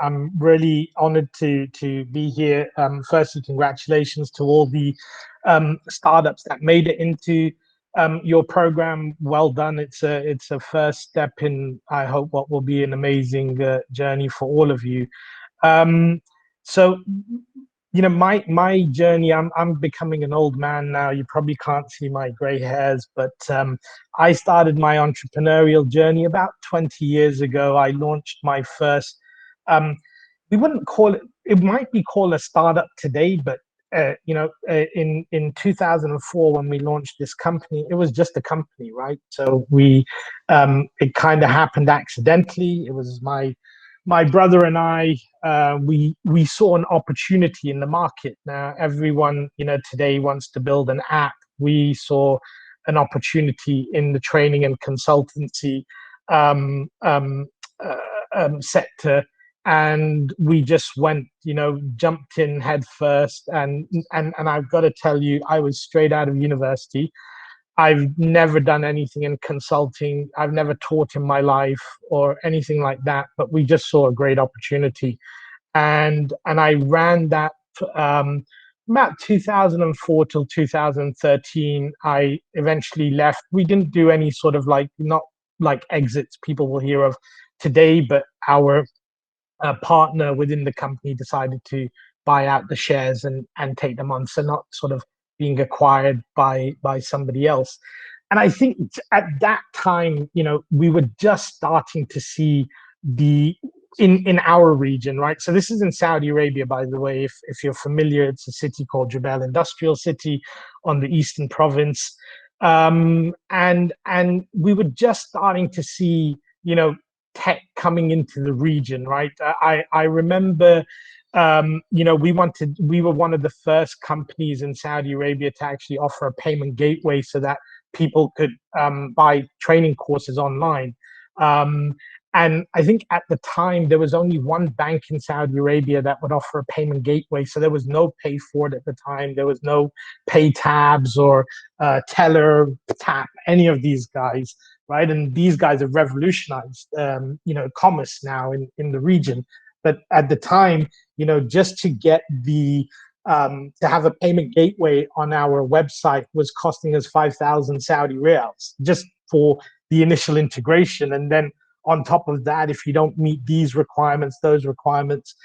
I'm really honored to be here. Firstly, congratulations to all the startups that made it into your program. Well done. It's a first step in, I hope, what will be an amazing journey for all of you. Um, so, my journey. I'm becoming an old man now. You probably can't see my gray hairs, but I started my entrepreneurial journey about 20 years ago. I launched my first. Um, we wouldn't call it. It might be called a startup today, but in 2004 when we launched this company, it was just a company, right? So it kind of happened accidentally. It was my brother and I, we saw an opportunity in the market. Now, everyone, today wants to build an app. We saw an opportunity in the training and consultancy um, um, uh, sector, and we just went, jumped in head first. And I've got to tell you, I was straight out of university. I've never done anything in consulting. I've never taught in my life or anything like that. But we just saw a great opportunity, and I ran that about 2004 till 2013. I eventually left. We didn't do any sort of not like exits people will hear of today, but our partner within the company decided to buy out the shares and take them on, so not sort of being acquired by somebody else. And I think at that time, we were just starting to see the in our region, right? So this is in Saudi Arabia, by the way. If you're familiar, it's a city called Jamal, industrial city on the eastern province. And we were just starting to see, tech coming into the region, right? I remember, we were one of the first companies in Saudi Arabia to actually offer a payment gateway so that people could buy training courses online. And I think at the time there was only one bank in Saudi Arabia that would offer a payment gateway. So there was no pay for it at the time. There was no pay tabs or teller tap, any of these guys, right? And these guys have revolutionized, commerce now in the region. But at the time, just to get to have a payment gateway on our website was costing us 5,000 Saudi riyals just for the initial integration. And then on top of that, if you don't meet these requirements, those requirements.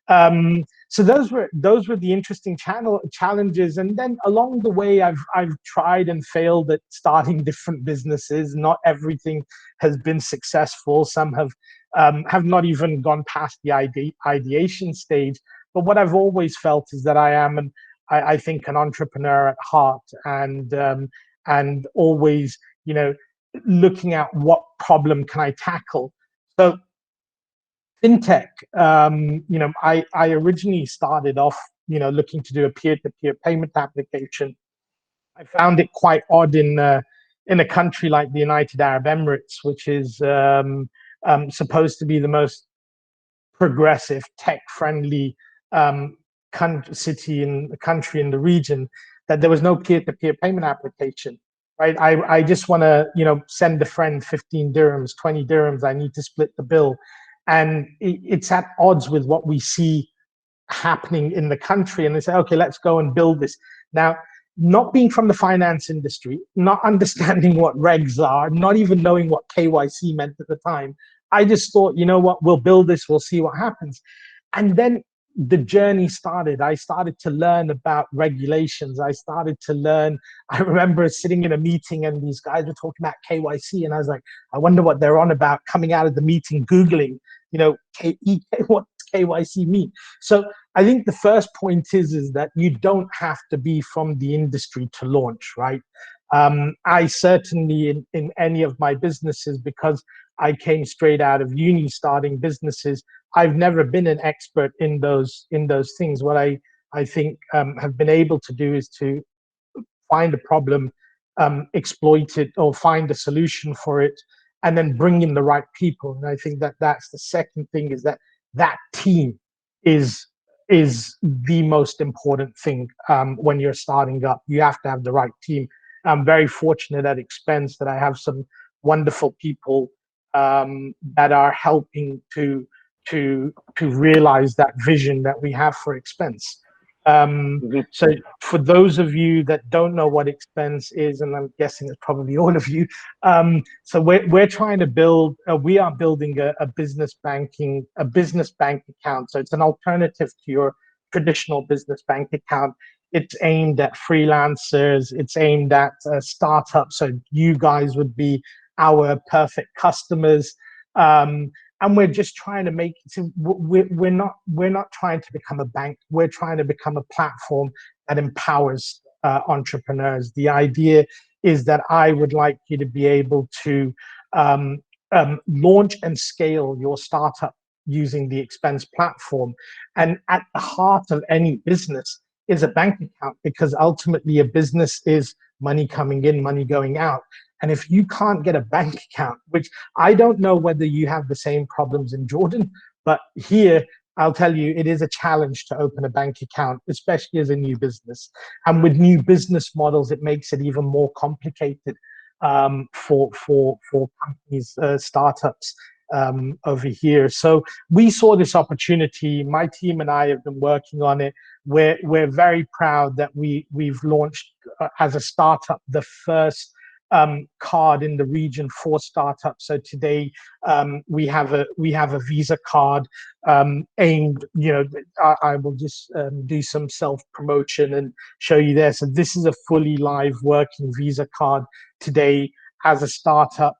So those were the interesting challenges. And then along the way, I've tried and failed at starting different businesses. Not everything has been successful. Some have not even gone past the ideation stage. But what I've always felt is that I am, I think, an entrepreneur at heart, and always, looking at what problem can I tackle. So fintech, I originally started off, looking to do a peer-to-peer payment application. I found it quite odd in a country like the United Arab Emirates, which is supposed to be the most progressive, tech-friendly country in the region, that there was no peer-to-peer payment application. Right? I just want to, send a friend 15 dirhams, 20 dirhams. I need to split the bill. And it's at odds with what we see happening in the country. And they say, okay, let's go and build this. Now, not being from the finance industry, not understanding what regs are, not even knowing what KYC meant at the time, I just thought, you know what, we'll build this, we'll see what happens. And then the journey started. I started to learn about regulations. I started to learn. I remember sitting in a meeting and these guys were talking about KYC, and I was like, I wonder what they're on about. Coming out of the meeting, Googling, what does KYC mean? So I think the first point is that you don't have to be from the industry to launch, right? I certainly, in any of my businesses, because I came straight out of uni starting businesses, I've never been an expert in those things. What I think have been able to do is to find a problem, exploit it, or find a solution for it, and then bring in the right people. And I think that that's the second thing, is that team is the most important thing when you're starting up. You have to have the right team. I'm very fortunate at Xpence that I have some wonderful people that are helping to to realize that vision that we have for Xpence. So for those of you that don't know what Xpence is, and I'm guessing it's probably all of you, so we're trying to build, we are building a business bank account. So it's an alternative to your traditional business bank account. It's aimed at freelancers. It's aimed at startups. So you guys would be our perfect customers. And we're just trying to make it. So we're not trying to become a bank. We're trying to become a platform that empowers entrepreneurs. The idea is that I would like you to be able to launch and scale your startup using the Xpence platform. And at the heart of any business is a bank account, because ultimately a business is money coming in, money going out. And if you can't get a bank account, which I don't know whether you have the same problems in Jordan, but here I'll tell you, it is a challenge to open a bank account, especially as a new business. And with new business models, it makes it even more complicated for companies, startups over here. So we saw this opportunity. My team and I have been working on it. We're very proud that we've launched as a startup the first card in the region for startups. So today we have a Visa card aimed. I will just do some self promotion and show you there. So this is a fully live working Visa card today as a startup.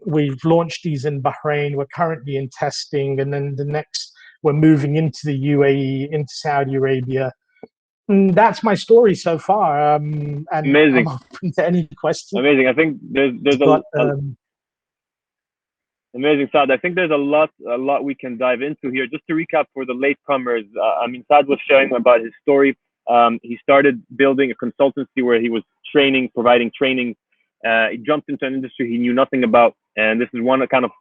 We've launched these in Bahrain. We're currently in testing, and then the next we're moving into the UAE, into Saudi Arabia. That's my story so far. And Amazing. I'm open to any questions. Amazing. I think there's amazing, Saad. I think there's a lot we can dive into here. Just to recap for the latecomers, Saad was sharing about his story. He started building a consultancy where he was providing training. He jumped into an industry he knew nothing about, and this is one kind of,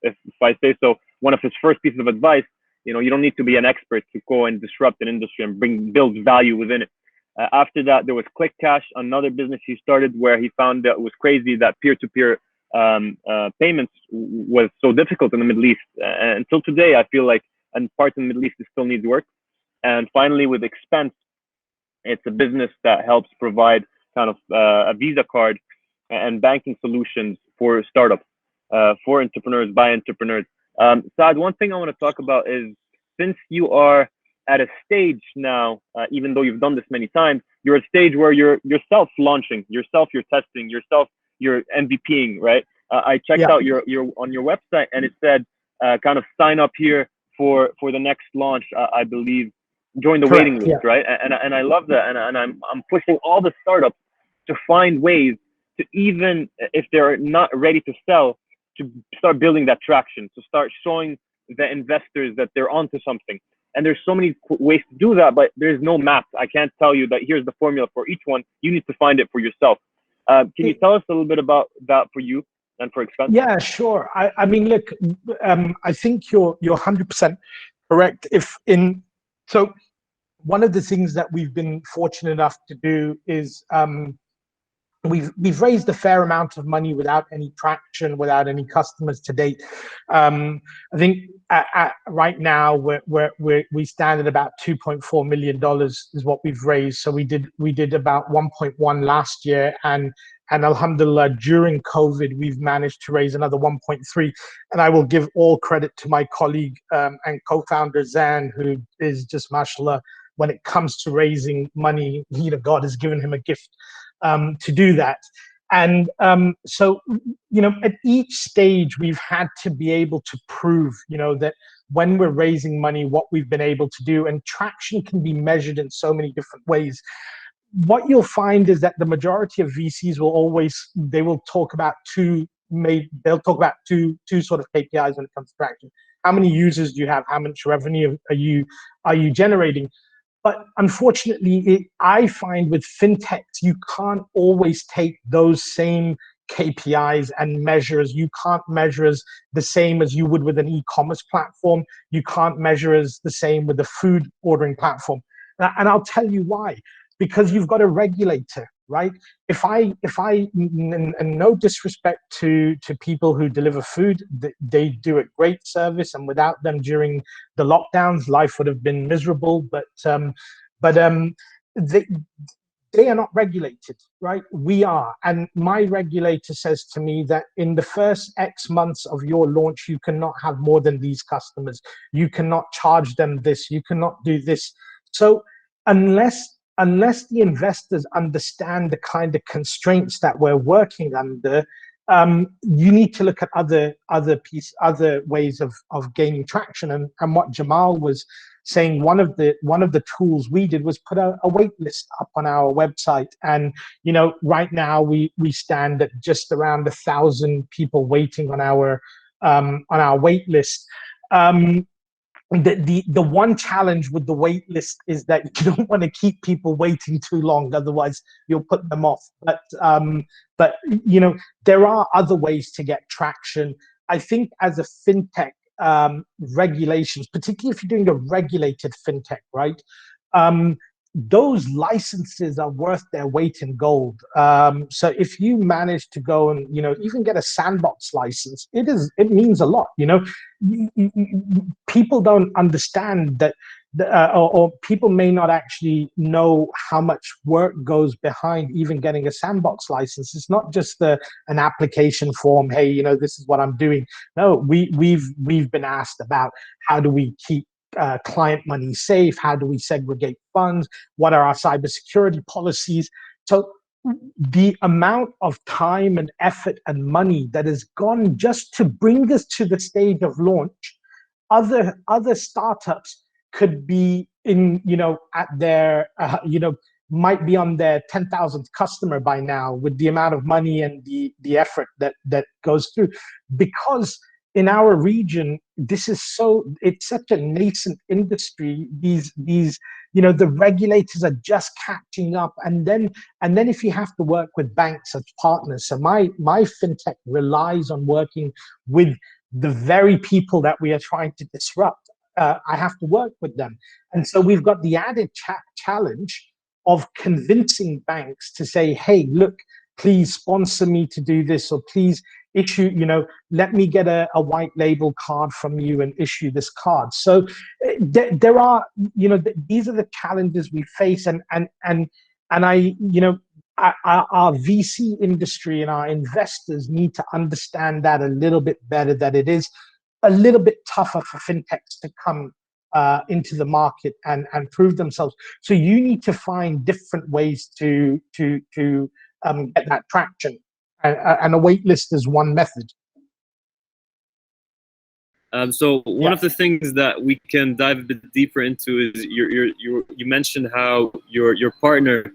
if I say so, one of his first pieces of advice. You don't need to be an expert to go and disrupt an industry and build value within it. After that, there was Click Cash, another business he started where he found that it was crazy that peer-to-peer payments was so difficult in the Middle East. Until today, I feel like, and parts in the Middle East, it still needs work. And finally, with Xpence, it's a business that helps provide kind of a Visa card and banking solutions for startups, for entrepreneurs, by entrepreneurs. Saad, one thing I want to talk about is, since you are at a stage now, even though you've done this many times, you're at a stage where you're self-launching, you're testing, you're MVPing, right? I checked out your on your website, and it said kind of sign up here for the next launch. I believe join the waiting list, right? And I love that, and I'm pushing all the startups to find ways to, even if they're not ready to sell, to start building that traction, to start showing the investors that they're onto something. And there's so many ways to do that, but there's no map. I can't tell you that here's the formula for each one. You need to find it for yourself. Can you tell us a little bit about that for you and for Xpence? Yeah, sure. I mean, look, I think you're 100% correct. So one of the things that we've been fortunate enough to do is we've raised a fair amount of money without any traction, without any customers to date. I think right now we stand at about $2.4 million is what we've raised. So we did about 1.1 last year, and alhamdulillah, during COVID we've managed to raise another 1.3. And I will give all credit to my colleague and co-founder Zan, who is just mashallah when it comes to raising money. God has given him a gift to do that. And so, at each stage, we've had to be able to prove, that when we're raising money, what we've been able to do. And traction can be measured in so many different ways. What you'll find is that the majority of VCs will talk about two sort of KPIs when it comes to traction. How many users do you have? How much revenue are you generating? But unfortunately, I find with fintechs, you can't always take those same KPIs and measures. You can't measure as the same as you would with an e-commerce platform. You can't measure as the same with a food ordering platform. And I'll tell you why. Because you've got a regulator. right? And no disrespect to people who deliver food, they do a great service, and without them during the lockdowns, life would have been miserable. But they they are not regulated, right? We are. And my regulator says to me that in the first X months of your launch, you cannot have more than these customers. You cannot charge them this. You cannot do this. So unless the investors understand the kind of constraints that we're working under, you need to look at other ways of gaining traction. And what Jamal was saying, one of the tools we did was put a wait list up on our website. And right now we stand at just around 1,000 people waiting on our wait list. The one challenge with the wait list is that you don't want to keep people waiting too long, otherwise you'll put them off. But there are other ways to get traction. I think as a fintech, regulations, particularly if you're doing a regulated fintech, right? Those licenses are worth their weight in gold. So if you manage to go and even get a sandbox license, it means a lot. People don't understand that, or people may not actually know how much work goes behind even getting a sandbox license. It's not just an application form. Hey, this is what I'm doing. No, we've been asked about how do we keep client money safe? How do we segregate funds? What are our cybersecurity policies? So the amount of time and effort and money that has gone just to bring us to the stage of launch, other startups could be at their might be on their 10,000th customer by now, with the amount of money and the effort that goes through. Because in our region, it's such a nascent industry. These the regulators are just catching up, and then if you have to work with banks as partners, so my fintech relies on working with the very people that we are trying to disrupt. I have to work with them, and so we've got the added challenge of convincing banks to say, hey, look, please sponsor me to do this, or please issue, let me get a white label card from you and issue this card. So there are, these are the challenges we face, and our VC industry and our investors need to understand that a little bit better, that it is a little bit tougher for fintechs to come into the market and prove themselves. So you need to find different ways to get that traction. And a wait list is one method. So one of the things that we can dive a bit deeper into is you mentioned how your partner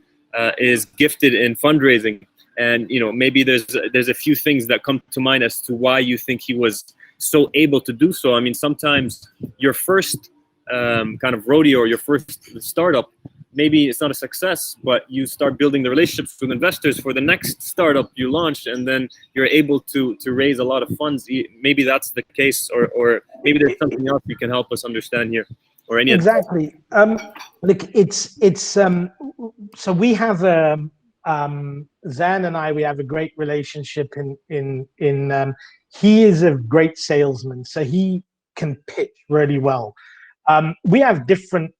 is gifted in fundraising, and maybe there's a few things that come to mind as to why you think he was so able to do so. I mean, sometimes your first kind of rodeo or your first startup, maybe it's not a success, but you start building the relationships with investors for the next startup you launch, and then you're able to raise a lot of funds. Maybe that's the case, or maybe there's something else you can help us understand here, or any exactly. Look, it's so we have Zan and I, we have a great relationship in he is a great salesman, so he can pitch really well. We have different,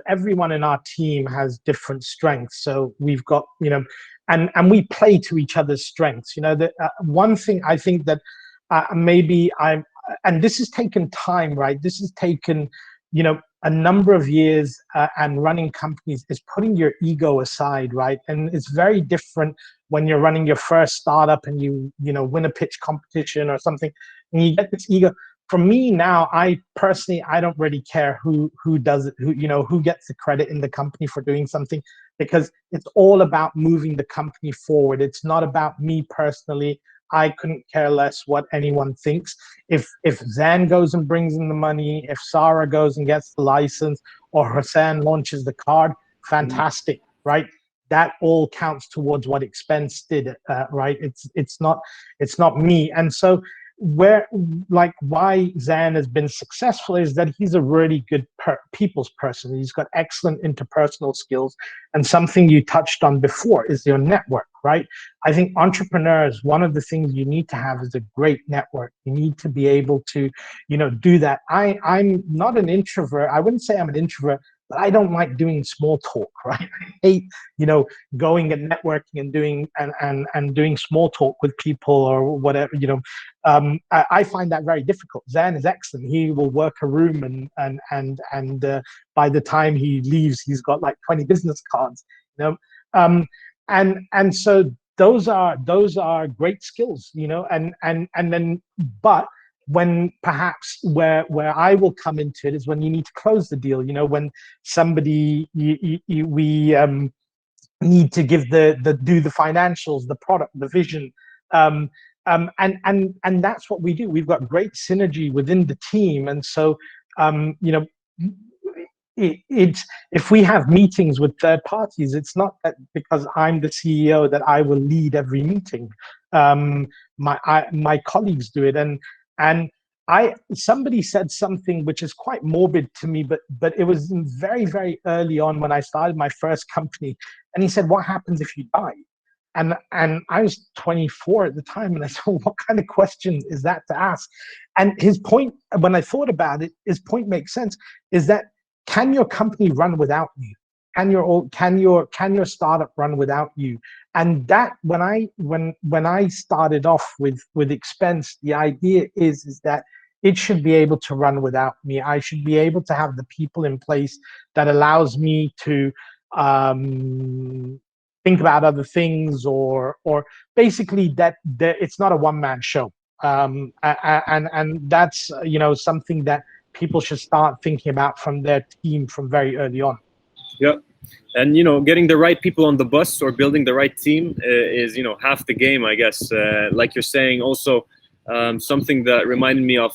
everyone in our team has different strengths. So we've got, and we play to each other's strengths. One thing I think that and this has taken time, right? This has taken, a number of years and running companies, is putting your ego aside, right? And it's very different when you're running your first startup and you win a pitch competition or something, and you get this ego. For me now, I don't really care who does it, who gets the credit in the company for doing something, because it's all about moving the company forward. It's not about me personally. I couldn't care less what anyone thinks. If Zan goes and brings in the money, if Sarah goes and gets the license, or Hassan launches the card, fantastic, right? That all counts towards what Xpence did, right? It's not me. And so why Zan has been successful is that he's a really good people's person. He's got excellent interpersonal skills. And something you touched on before is your network, right? I think entrepreneurs, one of the things you need to have is a great network. You need to be able to, do that. I'm not an introvert. I wouldn't say I'm an introvert, but I don't like doing small talk, right? I hate, going and networking and doing small talk with people or whatever, I find that very difficult. Zan is excellent. He will work a room and by the time he leaves, he's got like 20 business cards, and so those are great skills, and then, but when perhaps where I will come into it is when you need to close the deal, when somebody we need to give do the financials, the product, the vision, and that's what we do. We've got great synergy within the team, and so it's if we have meetings with third parties, it's not that because I'm the CEO that I will lead every meeting. My colleagues do it, and somebody said something which is quite morbid to me, but it was very, very early on when I started my first company, and he said, "What happens if you die?" And I was 24 at the time, and I said, "What kind of question is that to ask?" And his point, when I thought about it, his point makes sense, is that can your company run without you? Can your startup run without you? And that when I started off with Xpence, the idea is that it should be able to run without me. I should be able to have the people in place that allows me to think about other things, or basically that it's not a one-man show. And that's something that people should start thinking about from their team from very early on. Yeah. And getting the right people on the bus or building the right team is half the game, I guess. Like you're saying, also something that reminded me of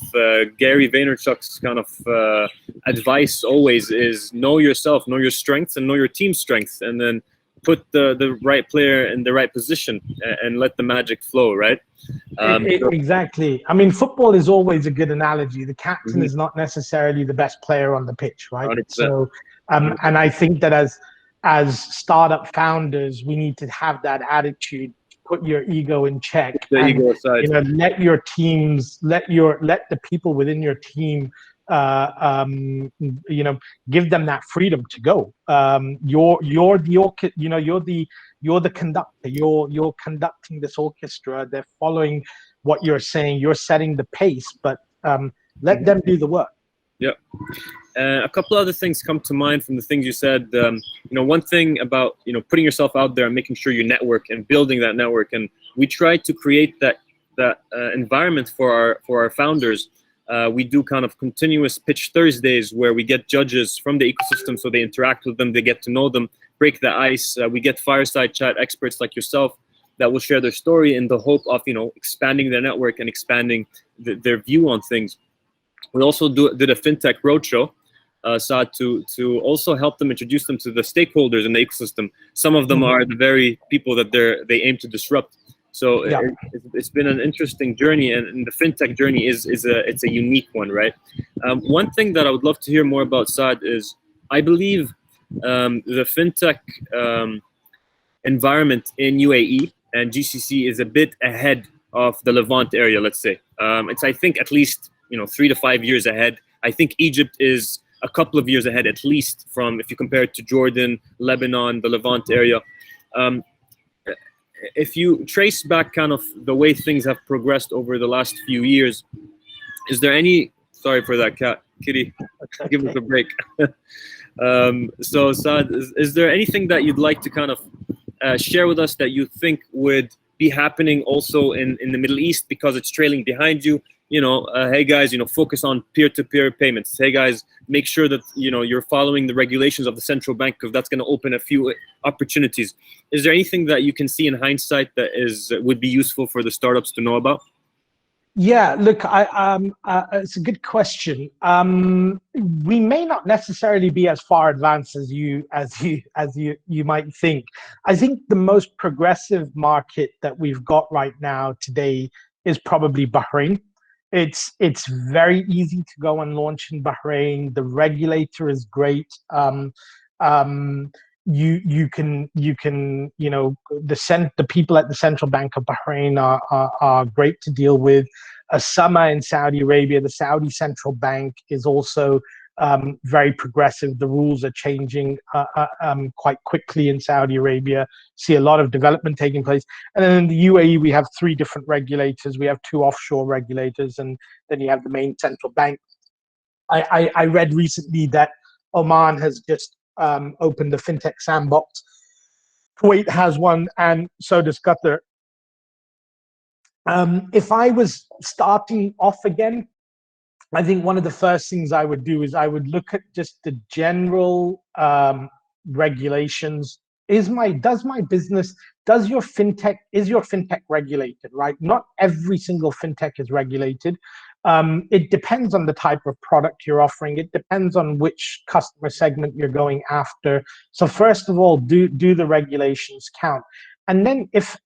Gary Vaynerchuk's kind of advice always is know yourself, know your strengths, and know your team's strengths, and then put the right player in the right position and let the magic flow, right? Exactly. I mean, football is always a good analogy. The captain is not necessarily the best player on the pitch, right? 100%. So, and I think that as startup founders, we need to have that attitude. Put your ego in check. Ego aside. Let your teams, let the people within your team, give them that freedom to go. You're the conductor. You're conducting this orchestra. They're following what you're saying. You're setting the pace, but let them do the work. Yeah. A couple other things come to mind from the things you said. One thing about putting yourself out there and making sure you network and building that network, and we try to create that environment for our founders. We do kind of continuous pitch Thursdays where we get judges from the ecosystem, so they interact with them, they get to know them, break the ice. We get fireside chat experts like yourself that will share their story in the hope of expanding their network and expanding their view on things. We also did a fintech roadshow, Saad, to also help them introduce them to the stakeholders in the ecosystem. Some of them are the very people that they aim to disrupt. So yeah. It's been an interesting journey, and the fintech journey it's a unique one, right? One thing that I would love to hear more about, Saad, is I believe the fintech environment in UAE and GCC is a bit ahead of the Levant area, let's say. It's, I think, at least 3 to 5 years ahead. I think Egypt is a couple of years ahead, at least, from if you compare it to Jordan, Lebanon, the Levant area. If you trace back kind of the way things have progressed over the last few years, is there any, sorry for that, kitty, give us a break. So Saad, is there anything that you'd like to kind of share with us that you think would be happening also in the Middle East, because it's trailing behind you? Hey guys, focus on peer-to-peer payments. Hey guys, make sure that you're following the regulations of the central bank, because that's going to open a few opportunities. Is there anything that you can see in hindsight that would be useful for the startups to know about? Yeah, look, it's a good question. We may not necessarily be as far advanced as you might think. I think the most progressive market that we've got right now today is probably Bahrain. It's very easy to go and launch in Bahrain. The regulator is great. You can the people at the Central Bank of Bahrain are great to deal with. Sama in Saudi Arabia, the Saudi Central Bank is also very progressive. The rules are changing quite quickly in Saudi Arabia. See a lot of development taking place. And then in the UAE, we have 3 different regulators. We have 2 offshore regulators, and then you have the main central bank. I read recently that Oman has just opened the fintech sandbox. Kuwait has one, and so does Qatar. If I was starting off again, I think one of the first things I would do is I would look at just the general regulations. Is your fintech regulated, right? Not every single fintech is regulated. It depends on the type of product you're offering. It depends on which customer segment you're going after. So first of all, do the regulations count? And then if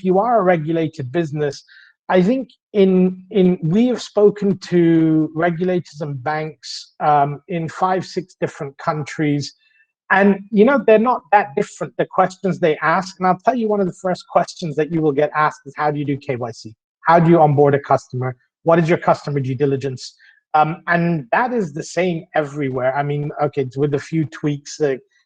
you are a regulated business, I think we have spoken to regulators and banks in 5-6 different countries, and they're not that different, the questions they ask. And I'll tell you, one of the first questions that you will get asked is, how do you do KYC? How do you onboard a customer? What is your customer due diligence? And that is the same everywhere. I mean, okay, with a few tweaks,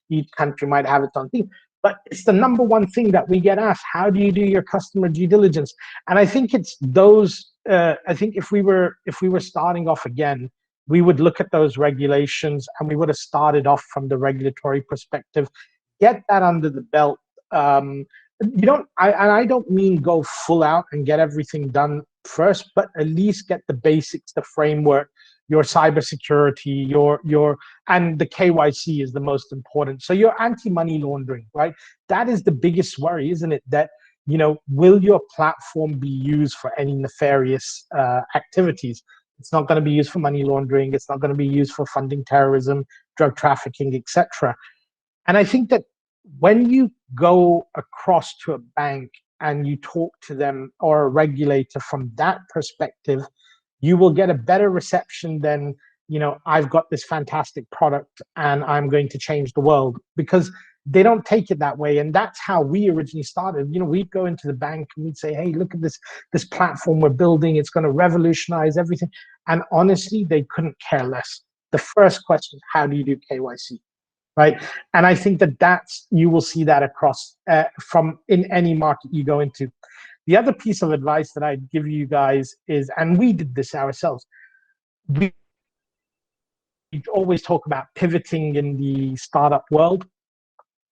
each country might have its own thing. But it's the number one thing that we get asked: how do you do your customer due diligence? And I think it's those. I think if we were starting off again, we would look at those regulations and we would have started off from the regulatory perspective. Get that under the belt. I don't mean go full out and get everything done first, but at least get the basics, the framework, your cybersecurity, and the KYC is the most important. So your anti-money laundering, right? That is the biggest worry, isn't it? That, will your platform be used for any nefarious activities? It's not going to be used for money laundering. It's not going to be used for funding terrorism, drug trafficking, etc. And I think that when you go across to a bank and you talk to them, or a regulator, from that perspective, you will get a better reception than, I've got this fantastic product and I'm going to change the world, because they don't take it that way. And that's how we originally started. We'd go into the bank and we'd say, hey, look at this platform we're building. It's going to revolutionize everything. And honestly, they couldn't care less. The first question, how do you do KYC? Right. And I think you will see that across from in any market you go into. The other piece of advice that I'd give you guys is, and we did this ourselves, we always talk about pivoting in the startup world.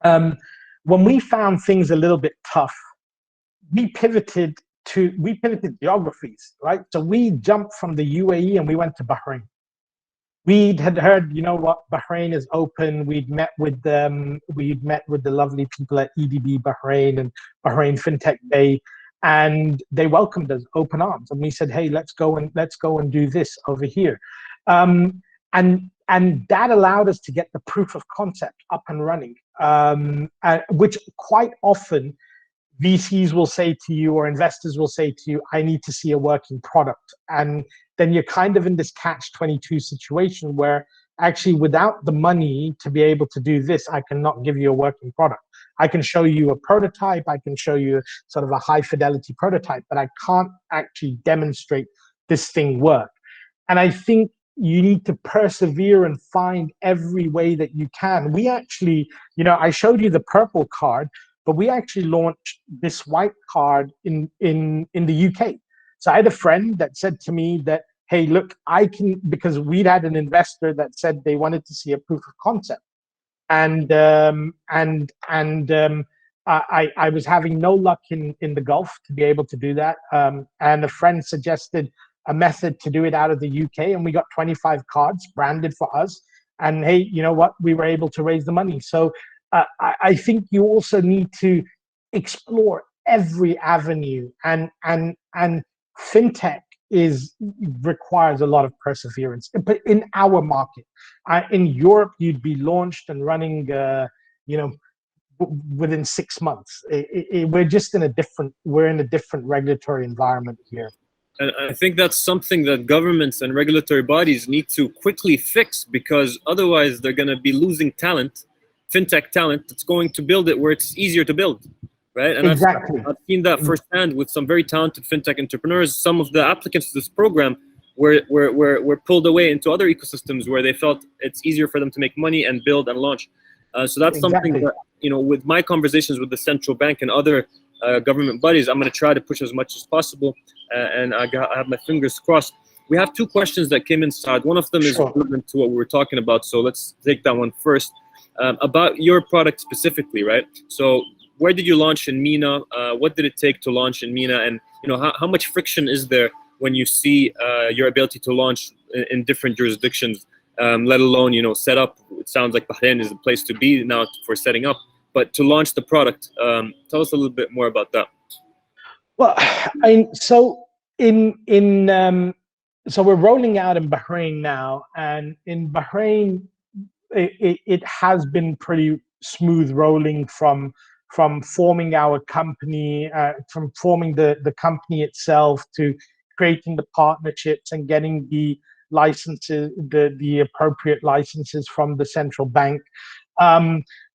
When we found things a little bit tough, we pivoted geographies, right? So we jumped from the UAE and we went to Bahrain. We had heard, Bahrain is open. We'd met with them. We'd met with the lovely people at EDB Bahrain and Bahrain FinTech Day, and they welcomed us open arms. And we said, hey, let's go and do this over here. And that allowed us to get the proof of concept up and running, which quite often VCs will say to you, or investors will say to you, I need to see a working product. And then you're kind of in this catch-22 situation where actually, without the money to be able to do this, I cannot give you a working product. I can show you a prototype, I can show you sort of a high fidelity prototype, but I can't actually demonstrate this thing work. And I think you need to persevere and find every way that you can. We actually, I showed you the purple card, but we actually launched this white card in the UK. So I had a friend that said to me that, hey, look, because we'd had an investor that said they wanted to see a proof of concept. And I was having no luck in the Gulf to be able to do that. And a friend suggested a method to do it out of the UK, and we got 25 cards branded for us. And hey, you know what? We were able to raise the money. So I think you also need to explore every avenue, and fintech requires a lot of perseverance. But in our market, in Europe, you'd be launched and running, within 6 months. We're in a different regulatory environment here. And I think that's something that governments and regulatory bodies need to quickly fix, because otherwise they're going to be losing talent, fintech talent, that's going to build it where it's easier to build, right? And Exactly. I've seen that firsthand with some very talented fintech entrepreneurs. Some of the applicants to this program were pulled away into other ecosystems where they felt it's easier for them to make money and build and launch. So that's something that, you know, with my conversations with the central bank and other government bodies, I'm going to try to push as much as possible, and I have my fingers crossed. We have two questions that came in, Saad. One of them is relevant to what we were talking about, so let's take that one first. About your product specifically, right? So where did you launch in MENA? What did it take to launch in MENA? And you know, how much friction is there when you see your ability to launch in different jurisdictions, let alone, you know, set up? It sounds like Bahrain is the place to be now for setting up. But to launch the product, tell us a little bit more about that. Well, so we're rolling out in Bahrain now, and in Bahrain, it has been pretty smooth rolling from forming our company, from forming the company itself, to creating the partnerships and getting the licenses, the appropriate licenses from the central bank.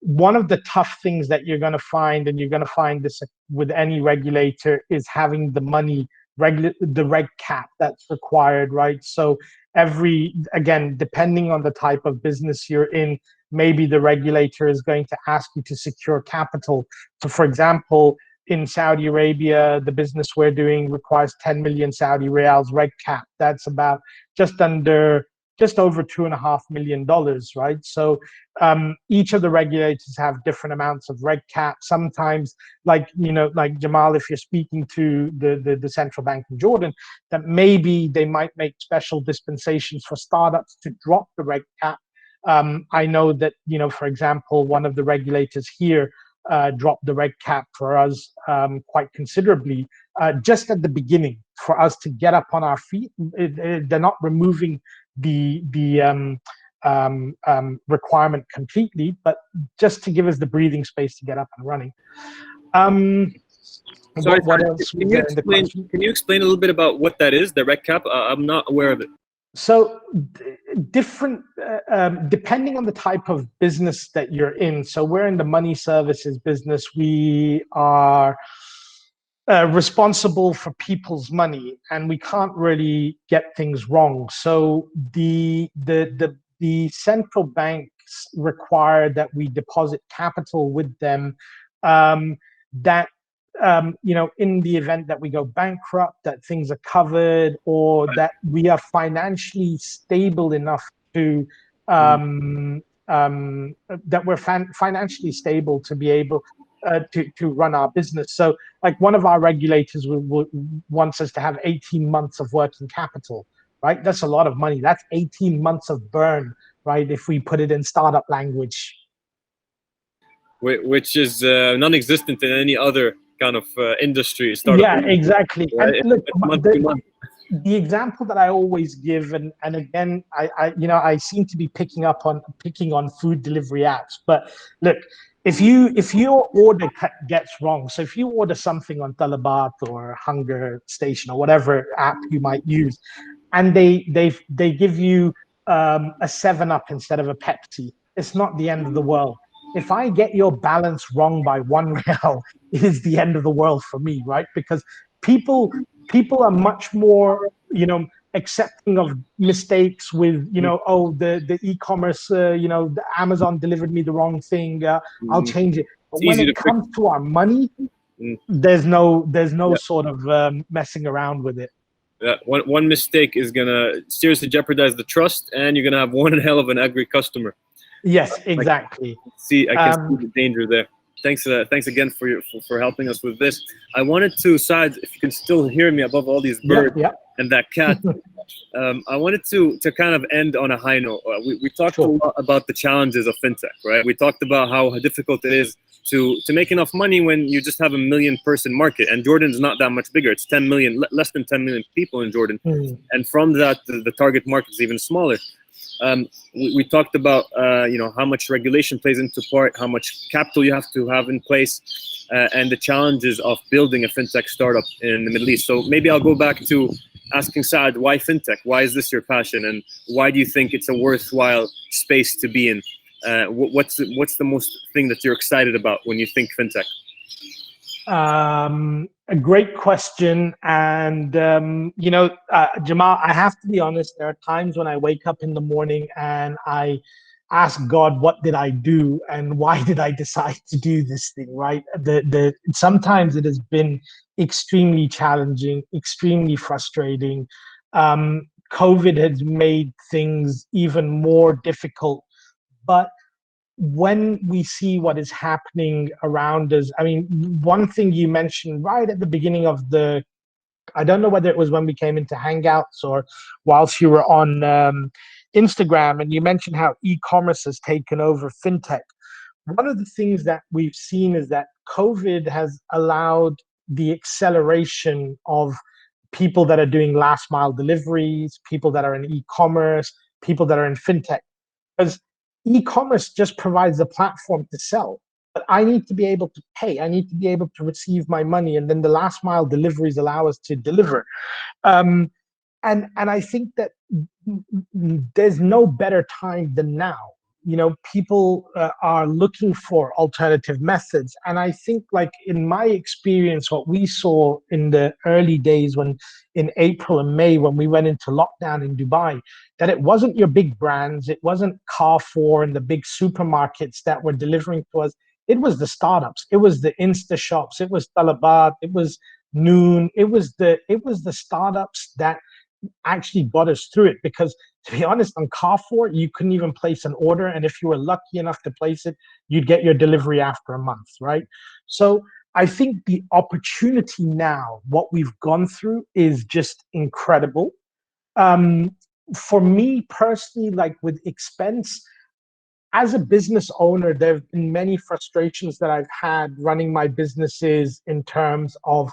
One of the tough things that you're going to find, and you're going to find this with any regulator, is having the money, the reg cap that's required, right? So again, depending on the type of business you're in, maybe the regulator is going to ask you to secure capital. So for example, in Saudi Arabia, the business we're doing requires 10 million Saudi riyals reg cap. That's about just over $2.5 million, right? So each of the regulators have different amounts of reg cap. Sometimes, like Jamal, if you're speaking to the central bank in Jordan, that maybe they might make special dispensations for startups to drop the reg cap. I know that, for example, one of the regulators here dropped the reg cap for us quite considerably just at the beginning, for us to get up on our feet. They're not removing the requirement completely, but just to give us the breathing space to get up and running. Sorry, what else? Can you explain a little bit about what that is, the reg cap? I'm not aware of it. So different, depending on the type of business that you're in. So we're in the money services business. We are responsible for people's money, and we can't really get things wrong. So the central banks require that we deposit capital with them, that in the event that we go bankrupt, that things are covered, or that we are financially stable enough to that we're financially stable to be able to run our business. So like one of our regulators wants us to have 18 months of working capital, right? That's a lot of money. That's 18 months of burn, right? If we put it in startup language. Which is non-existent in any other kind of industry. Startup industry, exactly. Right? And look, the example that I always give, and again, I seem to be picking on food delivery apps, but look, if your order gets wrong, so if you order something on Talabat or Hunger Station or whatever app you might use, and they give you a 7-Up instead of a Pepsi, it's not the end of the world. If I get your balance wrong by 1 riyal, it is the end of the world for me, right? Because people are much more, accepting of mistakes with, the e-commerce, the Amazon delivered me the wrong thing. I'll change it. But when it comes to our money, there's no sort of messing around with it. Yeah, one mistake is gonna seriously jeopardize the trust, and you're gonna have one hell of an angry customer. Yes, exactly. I can see the danger there. Thanks again for helping us with this. I wanted to, Saad, if you can still hear me above all these birds and that cat, I wanted to kind of end on a high note. We talked a lot about the challenges of fintech, right? We talked about how difficult it is to make enough money when you just have a 1 million person market, and Jordan's not that much bigger. It's 10 million, less than 10 million people in Jordan, and from that the target market is even smaller. We talked about how much regulation plays into part, how much capital you have to have in place, and the challenges of building a fintech startup in the Middle East. So maybe I'll go back to asking Saad, why fintech? Why is this your passion, and why do you think it's a worthwhile space to be in? What's the most thing that you're excited about when you think fintech? A great question. And, Jamal, I have to be honest, there are times when I wake up in the morning and I ask God, what did I do? And why did I decide to do this thing, right? Sometimes it has been extremely challenging, extremely frustrating. COVID has made things even more difficult. But when we see what is happening around us, I mean, one thing you mentioned right at the beginning of I don't know whether it was when we came into Hangouts or whilst you were on Instagram, and you mentioned how e-commerce has taken over fintech. One of the things that we've seen is that COVID has allowed the acceleration of people that are doing last mile deliveries, people that are in e-commerce, people that are in fintech. Because e-commerce just provides a platform to sell, but I need to be able to pay. I need to be able to receive my money, and then the last mile deliveries allow us to deliver. And I think that there's no better time than now. People are looking for alternative methods, and I think, like in my experience, what we saw in the early days, when in April and May, when we went into lockdown in Dubai, that it wasn't your big brands, it wasn't Carrefour and the big supermarkets that were delivering to us. It was the startups, it was the Insta shops, it was Talabat, it was Noon, it was the startups that actually got us through it. Because to be honest, on Carrefour, you couldn't even place an order, and if you were lucky enough to place it, you'd get your delivery after a month, right? So I think the opportunity now, what we've gone through, is just incredible. For me personally, like with Xpence, as a business owner, there have been many frustrations that I've had running my businesses in terms of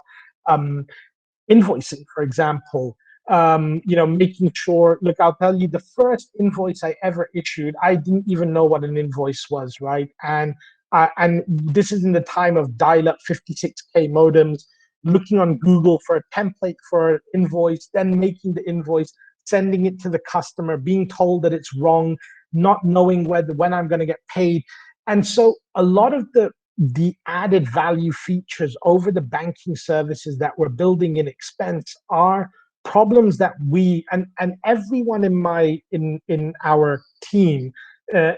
invoicing, for example. Making sure, look, I'll tell you, the first invoice I ever issued, I didn't even know what an invoice was, right? And this is in the time of dial-up 56K modems, looking on Google for a template for an invoice, then making the invoice, sending it to the customer, being told that it's wrong, not knowing when I'm going to get paid. And so a lot of the added value features over the banking services that we're building in Xpence are problems that we and everyone in our team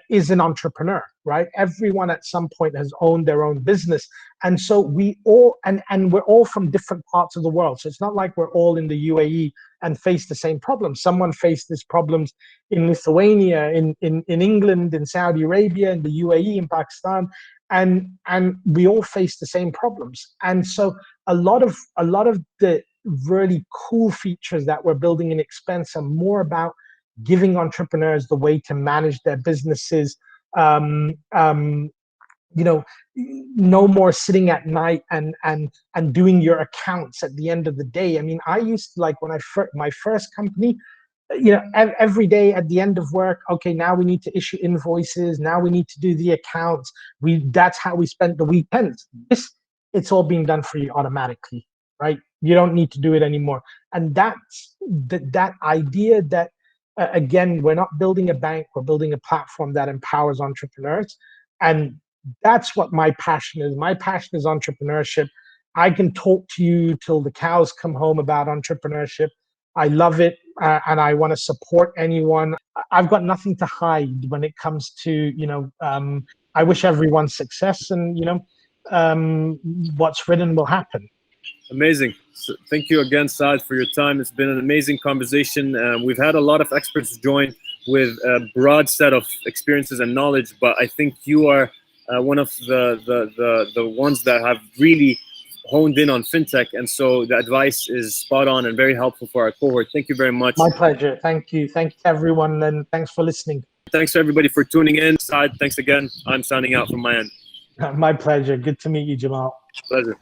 is an entrepreneur, right? Everyone at some point has owned their own business, and so we all and we're all from different parts of the world. So it's not like we're all in the UAE and face the same problems. Someone faced these problems in Lithuania, in England, in Saudi Arabia, in the UAE, in Pakistan, and we all face the same problems. And so a lot of the really cool features that we're building in Xpence are more about giving entrepreneurs the way to manage their businesses. No more sitting at night and doing your accounts at the end of the day. I mean, I used to, like, when my first company, every day at the end of work, okay, now we need to issue invoices, now we need to do the accounts. That's how we spent the weekends. It's all being done for you automatically, right? You don't need to do it anymore. And that's that idea that, again, we're not building a bank, we're building a platform that empowers entrepreneurs. And that's what my passion is. My passion is entrepreneurship. I can talk to you till the cows come home about entrepreneurship. I love it, and I want to support anyone. I've got nothing to hide when it comes to, I wish everyone success, and, what's written will happen. Amazing. So thank you again, Saad, for your time. It's been an amazing conversation. We've had a lot of experts join with a broad set of experiences and knowledge, but I think you are one of the ones that have really honed in on fintech, and so the advice is spot on and very helpful for our cohort. Thank you very much. My pleasure. Thank you. Thanks everyone, and thanks for listening. Thanks to everybody for tuning in. Saad, thanks again. I'm signing out from my end. My pleasure. Good to meet you, Jamal. Pleasure.